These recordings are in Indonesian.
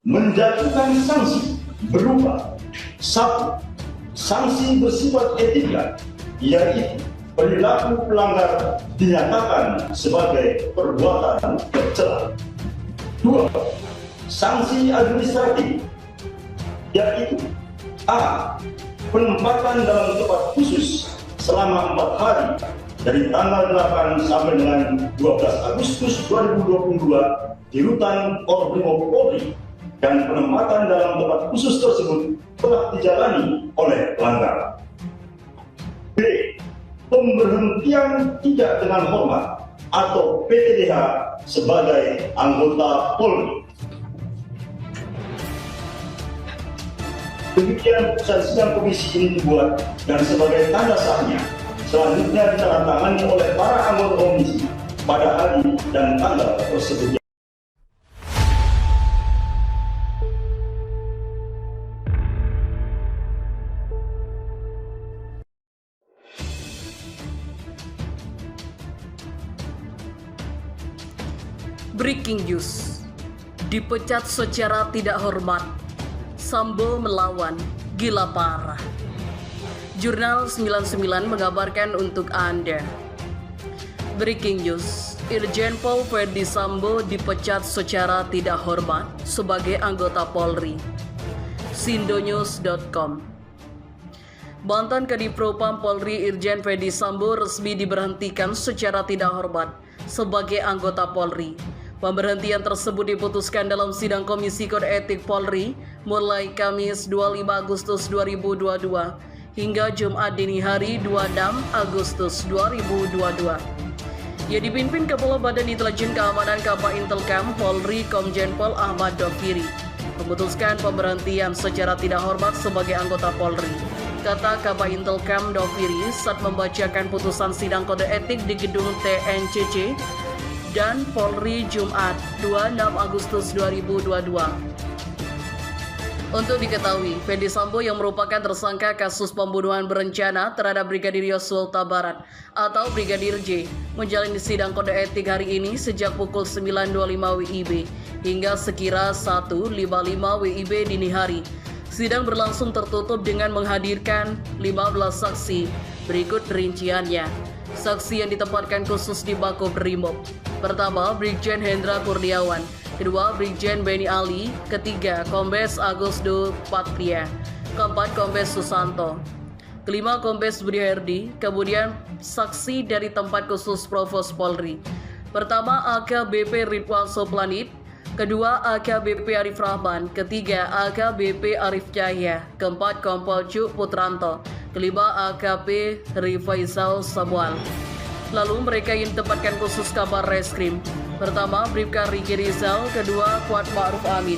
menjatuhkan sanksi berupa: 1. Sanksi bersifat etika, yaitu perilaku pelanggar dinyatakan sebagai perbuatan tercela. 2. Sanksi administratif, yaitu: A. Penempatan dalam tempat khusus selama 4 hari dari tanggal 8 sampai dengan 12 Agustus 2022 di rutan Korbrimob Polri, dan penempatan dalam tempat khusus tersebut telah dijalani oleh pelanggar. B. Pemberhentian tidak dengan hormat atau PTDH sebagai anggota Polri. Demikian putusan sidang komisi ini dibuat dan sebagai tanda sahnya selanjutnya ditandatangani oleh para anggota komisi pada hari dan tanggal tersebut. Breaking news, dipecat secara tidak hormat, Sambo melawan, gila parah. Jurnal 99 mengabarkan untuk Anda. Breaking news, Irjen Pol Verdi Sambo dipecat secara tidak hormat sebagai anggota Polri. Sindonews.com. Mantan Kadifropam Polri Irjen Verdi Sambo resmi diberhentikan secara tidak hormat sebagai anggota Polri. Pemberhentian tersebut diputuskan dalam sidang Komisi Kode Etik Polri mulai Kamis 25 Agustus 2022 hingga Jumat dini hari 26 Agustus 2022. Ia dipimpin Kepala Badan Intelijen Keamanan Kapa Intelkam Polri Komjen Pol Ahmad Doviri, memutuskan pemberhentian secara tidak hormat sebagai anggota Polri. Kata Kapa Intelkam Doviri saat membacakan putusan sidang kode etik di gedung TNCC dan Polri Jumat 26 Agustus 2022. Untuk diketahui, Verdi Sambo yang merupakan tersangka kasus pembunuhan berencana terhadap Brigadir Yosua Huta Barat atau Brigadir J menjalani sidang kode etik hari ini sejak pukul 9.25 WIB hingga sekira 1.55 WIB dini hari. Sidang berlangsung tertutup dengan menghadirkan 15 saksi. Berikut rinciannya. Saksi yang ditempatkan khusus di Makobrimob. Pertama, Brigjen Hendra Kurniawan. Kedua, Brigjen Beni Ali. Ketiga, Kombes Agus Do Patria. Keempat, Kombes Susanto. Kelima, Kombes Budi Herdi. Kemudian, saksi dari tempat khusus Provos Polri. Pertama, AKBP Ridwan Soplanit. Kedua, AKBP Arif Rahman. Ketiga, AKBP Arif Cahya. Keempat, Kompol Cuk Putranto. Kelima, AKP Rifaisal Samuel. Lalu mereka yang ditempatkan khusus Kabar Reskrim. Pertama, Bribka Riki Rizal. Kedua, Kuat Ma'ruf Amin.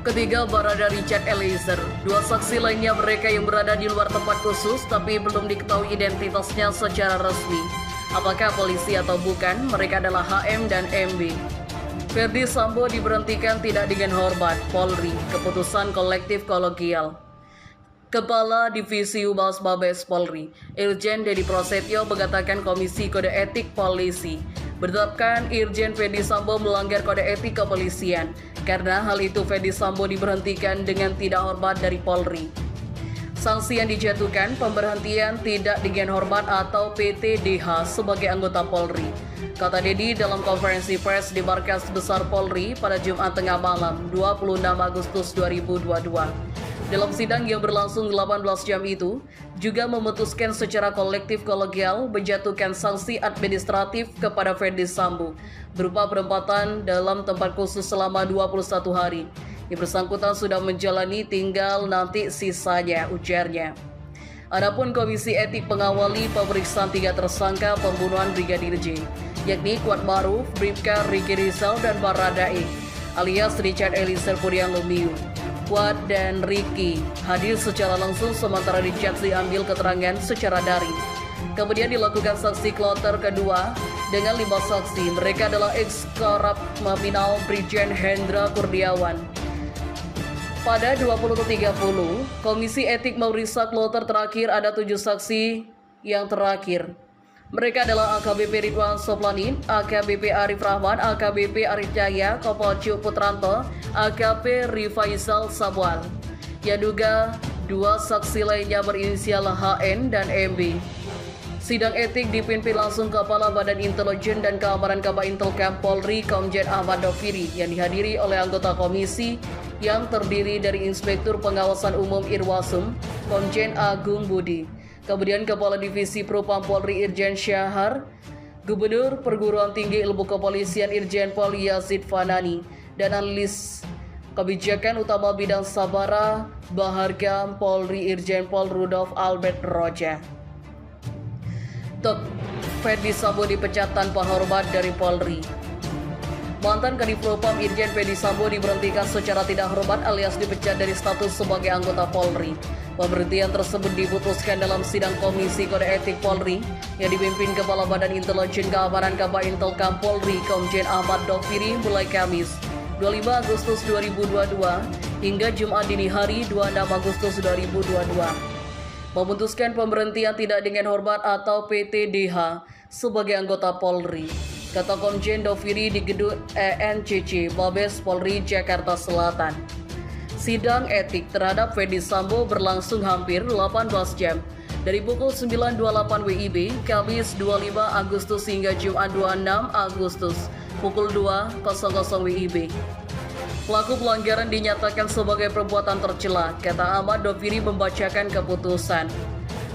Ketiga, Barada Richard Eliezer. Dua saksi lainnya mereka yang berada di luar tempat khusus tapi belum diketahui identitasnya secara resmi. Apakah polisi atau bukan, mereka adalah HM dan MB. Verdi Sambo diberhentikan tidak dengan hormat. Polri, keputusan kolektif kolegial. Kepala Divisi Humas Mabes Polri, Irjen Dedi Prasetyo mengatakan Komisi Kode Etik Polisi menetapkan Irjen Verdi Sambo melanggar kode etik kepolisian. Karena hal itu Verdi Sambo diberhentikan dengan tidak hormat dari Polri. Sanksi yang dijatuhkan pemberhentian tidak dengan hormat atau PTDH sebagai anggota Polri. Kata Dedi dalam konferensi pers di Markas Besar Polri pada Jumat tengah malam 26 Agustus 2022. Dalam sidang yang berlangsung 18 jam itu, juga memutuskan secara kolektif kolegial menjatuhkan sanksi administratif kepada Verdi Sambo berupa penempatan dalam tempat khusus selama 21 hari. Yang bersangkutan sudah menjalani, tinggal nanti sisanya, ujarnya. Adapun Komisi Etik mengawali pemeriksaan 3 tersangka pembunuhan Brigadir J, yakni Kuat Ma'ruf, Bribka Riki Rizal, dan Baradae, alias Richard Eliezer Pudiang Lumiu. Kuat dan Riki hadir secara langsung sementara Richard diambil keterangan secara daring. Kemudian dilakukan saksi kloter kedua dengan 5 saksi. Mereka adalah ex-Korab Maminal Brigjen Hendra Kurniawan. Pada 20.30, Komisi Etik memeriksa kloter terakhir ada 7 saksi yang terakhir. Mereka adalah AKBP Ridwan Soplanin, AKBP Arif Rahman, AKBP Arif Jaya, Kopolcu Putranto, AKP Rifaisal Sabwal. Yang duga dua saksi lainnya berinisial HN dan MB. Sidang etik dipimpin langsung Kepala Badan Intelijen dan Keamanan Kabintelkam Polri Komjen Ahmad Doviri yang dihadiri oleh anggota komisi yang terdiri dari Inspektur Pengawasan Umum Irwasum, Komjen Agung Budi, kemudian Kepala Divisi Propam Polri Irjen Syahar, Gubernur Perguruan Tinggi Ilmu Kepolisian Irjen Pol Yazid Fanani, dan analis kebijakan utama bidang Sabara Bahargam Polri Irjen Pol Rudolf Albert Roja. Ferdi Sambo dipecat tanpa hormat dari Polri. Mantan Kadif Propam Irjen Ferdi Sambo diberhentikan secara tidak hormat alias dipecat dari status sebagai anggota Polri. Pemberhentian tersebut diputuskan dalam sidang Komisi Kode Etik Polri yang dipimpin Kepala Badan Intelijen Keamanan Kabintelkam Polri Komjen Ahmad Doviri mulai Kamis 25 Agustus 2022 hingga Jumat dini hari 26 Agustus 2022. Memutuskan pemberhentian tidak dengan hormat atau PTDH sebagai anggota Polri, kata Komjen Doviri di gedung ENCC Mabes Polri Jakarta Selatan. Sidang etik terhadap Ferdi Sambo berlangsung hampir 18 jam dari pukul 9.28 WIB Kamis 25 Agustus hingga Jumat 26 Agustus pukul 2.00 WIB. Pelaku pelanggaran dinyatakan sebagai perbuatan tercela, kata Ahmad Doviri membacakan keputusan.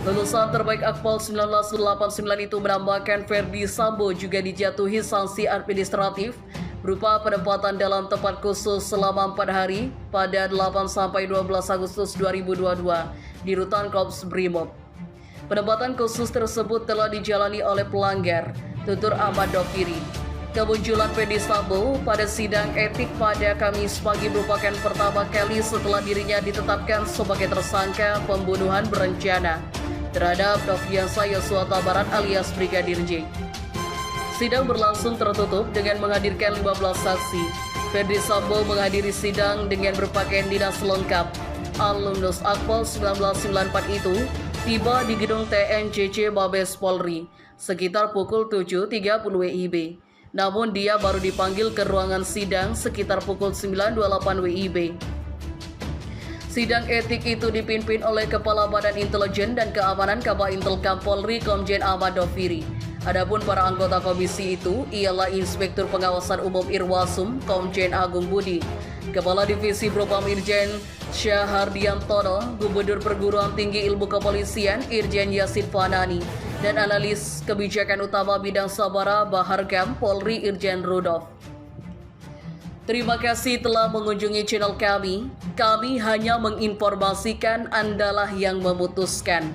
Lulusan terbaik Akpol 1989 itu menambahkan Ferdi Sambo juga dijatuhi sanksi administratif berupa penempatan dalam tempat khusus selama 4 hari pada 8-12 Agustus 2022 di Rutan Korps Brimob. Penempatan khusus tersebut telah dijalani oleh pelanggar, tutur Ahmad Doviri. Kemunculan Ferdi Sambo pada sidang etik pada Kamis pagi merupakan pertama kali setelah dirinya ditetapkan sebagai tersangka pembunuhan berencana terhadap Nofriansah Yosua Huta Barat alias Brigadir J. Sidang berlangsung tertutup dengan menghadirkan 15 saksi. Ferdi Sambo menghadiri sidang dengan berpakaian dinas lengkap. Alumnus Akpol 1994 itu tiba di gedung TNCC Mabes Polri sekitar pukul 7.30 WIB. Namun dia baru dipanggil ke ruangan sidang sekitar pukul 9.28 WIB. Sidang etik itu dipimpin oleh Kepala Badan Intelijen dan Keamanan Kabintelkam Polri Komjen Ahmad Doviri. Adapun para anggota komisi itu ialah Inspektur Pengawasan Umum Irwasum Komjen Agung Budi, Kepala Divisi Propam Irjen Syahardiantono, Gubernur Perguruan Tinggi Ilmu Kepolisian Irjen Yazid Fanani, dan analis kebijakan utama bidang Sabara Bahargam Polri Irjen Rudolf. Terima kasih telah mengunjungi channel kami. Kami hanya menginformasikan, Andalah yang memutuskan.